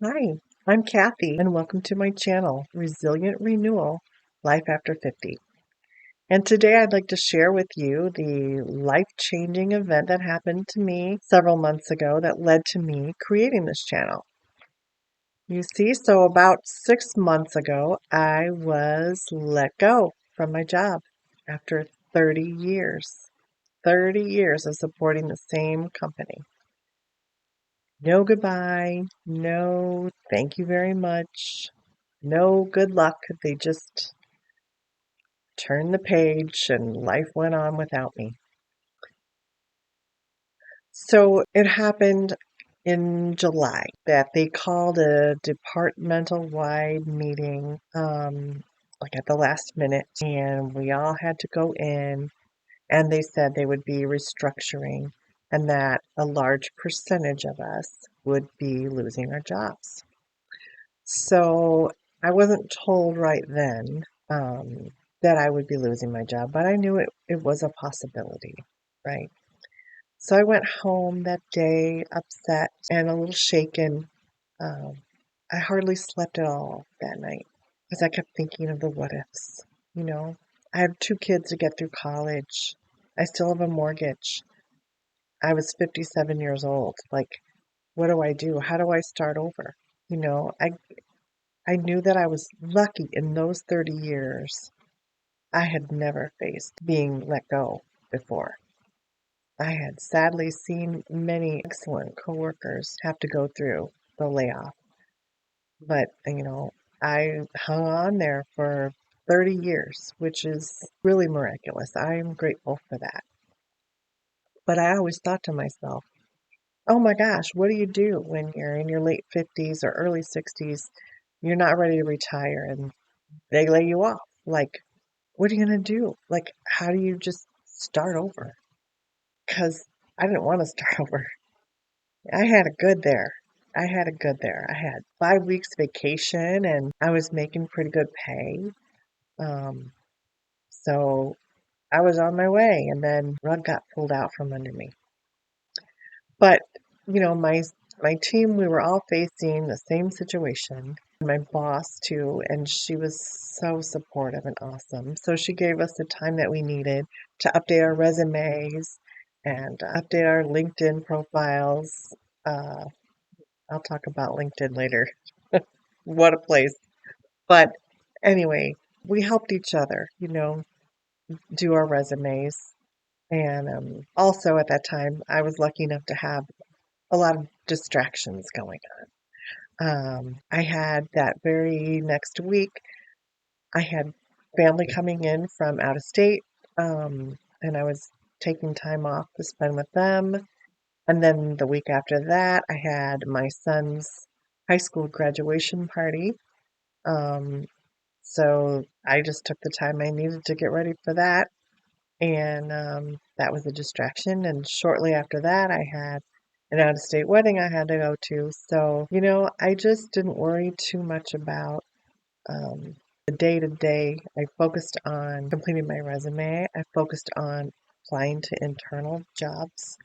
Hi, I'm Kathy, and welcome to my channel, Resilient Renewal Life After 50. And today I'd like to share with you the life-changing event that happened to me several months ago that led to me creating this channel. You see, so about 6 months ago, I was let go from my job after 30 years. 30 years of supporting the same company. No goodbye, no thank you very much, no good luck. They just turned the page and life went on without me. So it happened in July that they called a departmental wide meeting, like at the last minute, and we all had to go in, and they said they would be restructuring and that a large percentage of us would be losing our jobs. So I wasn't told right then that I would be losing my job, but I knew it was a possibility, right? So I went home that day upset and a little shaken. Um, I hardly slept at all that night because I kept thinking of the what ifs. You know, I have two kids to get through college. I still have a mortgage. I was 57 years old. Like, what do I do? How do I start over? You know, I knew that I was lucky in those 30 years. I had never faced being let go before. I had sadly seen many excellent coworkers have to go through the layoff, but I hung on there for 30 years, which is really miraculous. I'm grateful for that. But I always thought to myself, oh my gosh, what do you do when you're in your late 50s or early 60s? You're not ready to retire and they lay you off. Like, what are you going to do? Like, how do you just start over? Because I didn't want to start over. I had a good there. I had a good there. I had 5 weeks vacation and I was making pretty good pay. Um, so I was on my way and then rug got pulled out from under me. But, my team, we were all facing the same situation. My boss too, and she was so supportive and awesome. So she gave us the time that we needed to update our resumes and update our LinkedIn profiles. Uh, I'll talk about LinkedIn later. What a place. But anyway, we helped each other, do our resumes. And also at that time, I was lucky enough to have a lot of distractions going on. I had that very next week, I had family coming in from out of state, and I was taking time off to spend with them. And then the week after that, I had my son's high school graduation party. Um, so I just took the time I needed to get ready for that. And that was a distraction. And shortly after that, I had an out of state wedding I had to go to. So, I just didn't worry too much about um, the day to day. I focused on completing my resume, I focused on applying to internal jobs.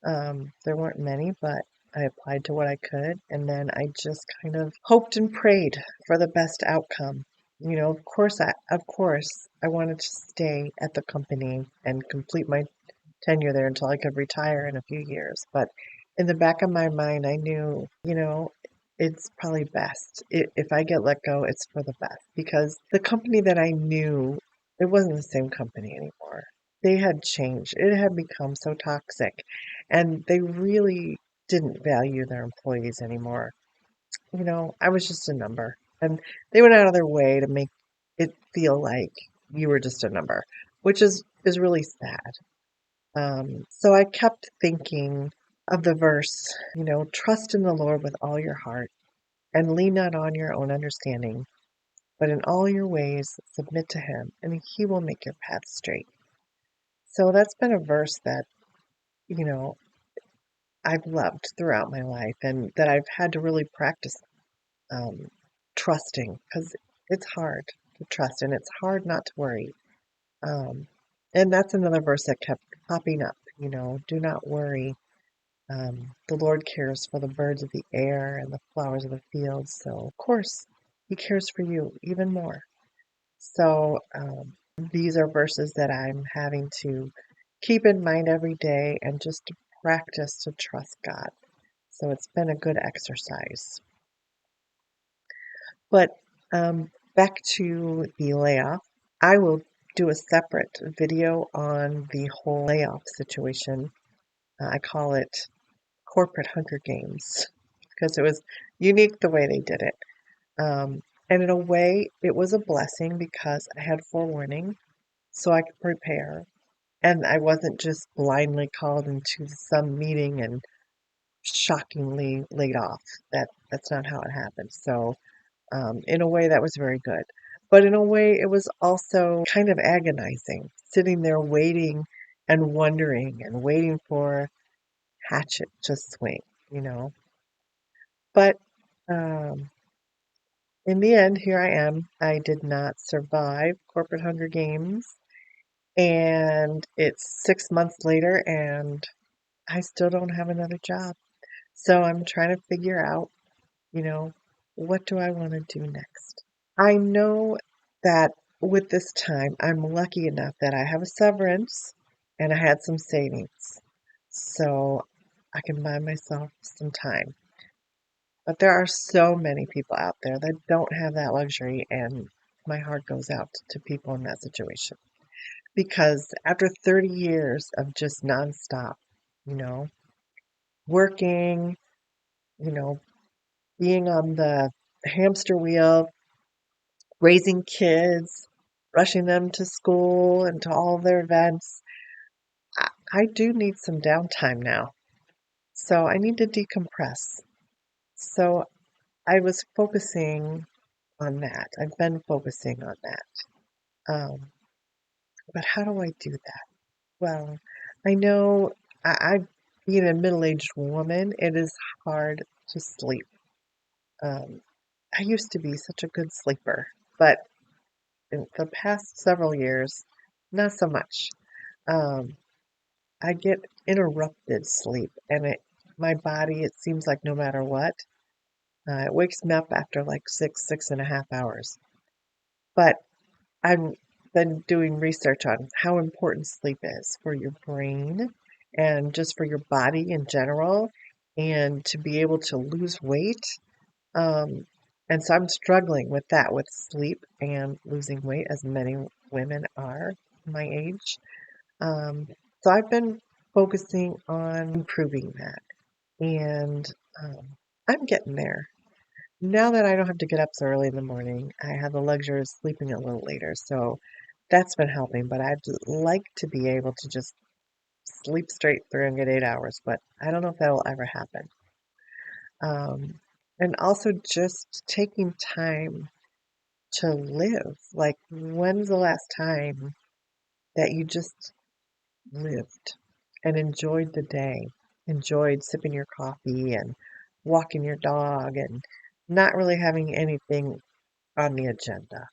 There weren't many, but I applied to what I could. And then I just kind of hoped and prayed for the best outcome. Of course, I wanted to stay at the company and complete my tenure there until I could retire in a few years. But in the back of my mind, I knew, it's probably best. If I get let go, it's for the best because the company that I knew, it wasn't the same company anymore. They had changed. It had become so toxic, and they really didn't value their employees anymore. I was just a number, and they went out of their way to make it feel like you were just a number, which is really sad. So I kept thinking of the verse, trust in the Lord with all your heart and lean not on your own understanding, but in all your ways submit to Him, and He will make your path straight. So that's been a verse that, you know, I've loved throughout my life and that I've had to really practice um, trusting because it's hard to trust and it's hard not to worry. Um, and that's another verse that kept popping up, do not worry. The Lord cares for the birds of the air and the flowers of the field, so of course He cares for you even more. So these are verses that I'm having to keep in mind every day and just to practice to trust God. So it's been a good exercise. But back to the layoff, I will do a separate video on the whole layoff situation. I call it Corporate Hunger Games because it was unique the way they did it. And in a way, it was a blessing because I had forewarning so I could prepare. And I wasn't just blindly called into some meeting and shockingly laid off. That's not how it happened. So in a way, that was very good. But in a way, it was also kind of agonizing, sitting there waiting and wondering and waiting for hatchet to swing, you know. But um, in the end, here I am. I did not survive Corporate Hunger Games, and it's 6 months later, and I still don't have another job. So I'm trying to figure out, you know, what do I want to do next? I know that with this time, I'm lucky enough that I have a severance and I had some savings. So I can buy myself some time. But there are so many people out there that don't have that luxury, and my heart goes out to people in that situation. Because after 30 years of just nonstop, you know, working, you know, being on the hamster wheel, raising kids, rushing them to school and to all their events, I do need some downtime now. So I need to decompress. So I was focusing on that. I've been focusing on that. But how do I do that? Well, I know being a middle-aged woman, it is hard to sleep. Um, I used to be such a good sleeper, but in the past several years, not so much. Um, I get interrupted sleep, and my body, it seems like no matter what, it wakes me up after like 6.5 hours. But I've been doing research on how important sleep is for your brain and just for your body in general, and to be able to lose weight. Um, and so I'm struggling with that, with sleep and losing weight, as many women are my age. Um, so I've been focusing on improving that, and um, I'm getting there. Now that I don't have to get up so early in the morning, I have the luxury of sleeping a little later, so that's been helping. But I'd like to be able to just sleep straight through and get 8 hours, but I don't know if that'll ever happen. And also just taking time to live. Like, when's the last time that you just lived and enjoyed the day, enjoyed sipping your coffee and walking your dog and not really having anything on the agenda?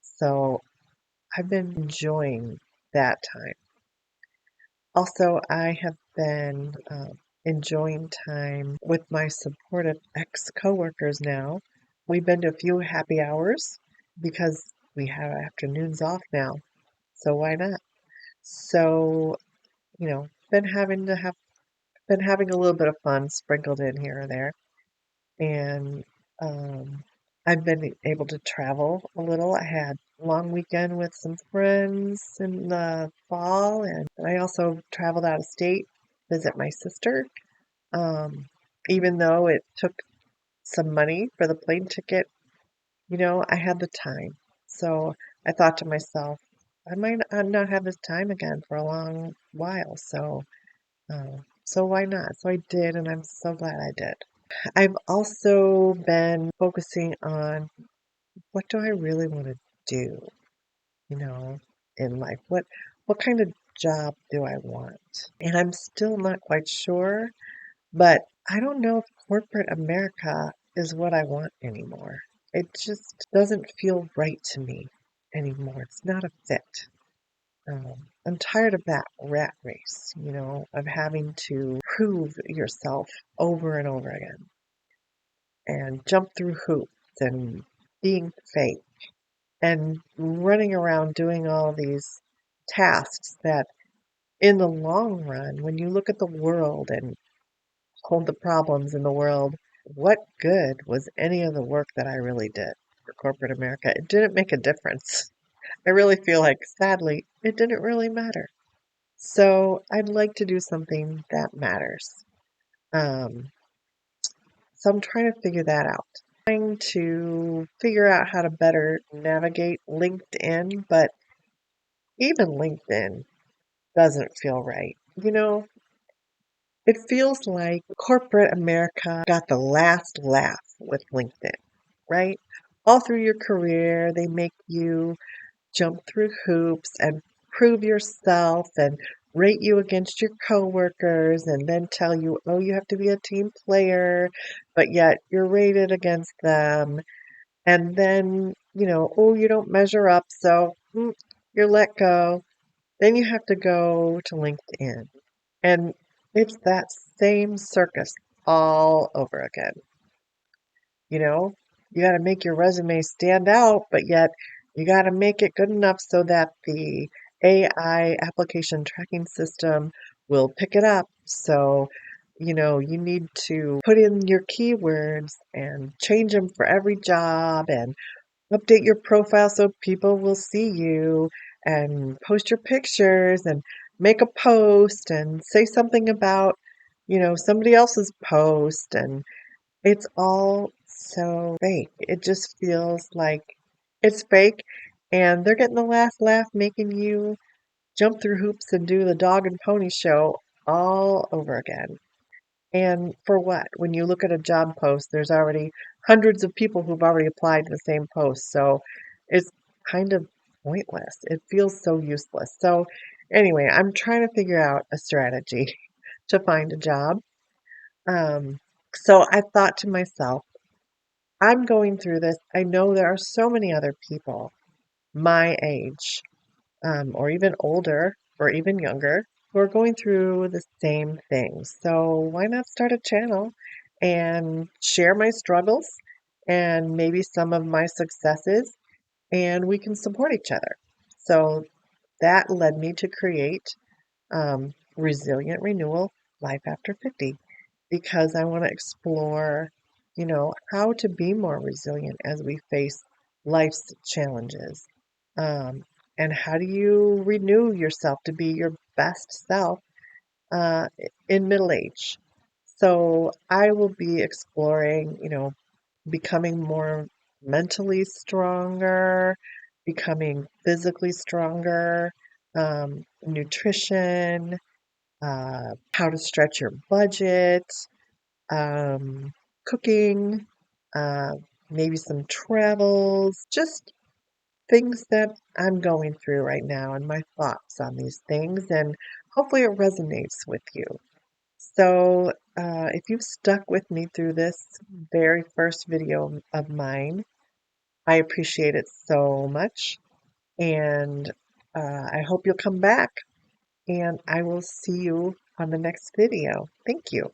So I've been enjoying that time. Also, I have been enjoying time with my supportive ex coworkers now. We've been to a few happy hours because we have afternoons off now. So why not? So, been having a little bit of fun sprinkled in here or there. And um, I've been able to travel a little. I had a long weekend with some friends in the fall, and I also traveled out of state, visit my sister. Um, Even though it took some money for the plane ticket, I had the time. So I thought to myself, I might not have this time again for a long while. So why not? So I did, and I'm so glad I did. I've also been focusing on what do I really want to do, you know, in life? What kind of job do I want? And I'm still not quite sure, but I don't know if corporate America is what I want anymore. It just doesn't feel right to me anymore. It's not a fit. I'm tired of that rat race, of having to prove yourself over and over again and jump through hoops and being fake and running around doing all these tasks that, in the long run, when you look at the world and hold the problems in the world, what good was any of the work that I really did for corporate America? It didn't make a difference. I really feel like, sadly, it didn't really matter. So I'd like to do something that matters. Um, so I'm trying to figure that out. Trying to figure out how to better navigate LinkedIn, but even LinkedIn doesn't feel right. It feels like corporate America got the last laugh with LinkedIn, right? All through your career, they make you jump through hoops and prove yourself and rate you against your coworkers and then tell you, oh, you have to be a team player, but yet you're rated against them. And then, oh, you don't measure up, so you're let go. Then you have to go to LinkedIn. And it's that same circus all over again. You know, you got to make your resume stand out, but yet you got to make it good enough so that the AI application tracking system will pick it up. So, you need to put in your keywords and change them for every job and update your profile so people will see you and post your pictures and make a post and say something about, somebody else's post. And it's all so fake. It just feels like it's fake, and they're getting the last laugh making you jump through hoops and do the dog and pony show all over again. And for what? When you look at a job post, there's already hundreds of people who've already applied to the same post. So it's kind of pointless. It feels so useless. So, anyway, I'm trying to figure out a strategy to find a job. Um, so I thought to myself, I'm going through this. I know there are so many other people my age, or even older, or even younger, who are going through the same thing. So why not start a channel and share my struggles and maybe some of my successes, and we can support each other. So that led me to create Resilient Renewal Life After 50, because I want to explore, how to be more resilient as we face life's challenges. Um, and how do you renew yourself to be your best self uh, in middle age? So I will be exploring, becoming more mentally stronger, becoming physically stronger, nutrition, how to stretch your budget, um, cooking, uh, maybe some travels, just things that I'm going through right now and my thoughts on these things. And hopefully it resonates with you. So, if you've stuck with me through this very first video of mine, I appreciate it so much. And I hope you'll come back, and I will see you on the next video. Thank you.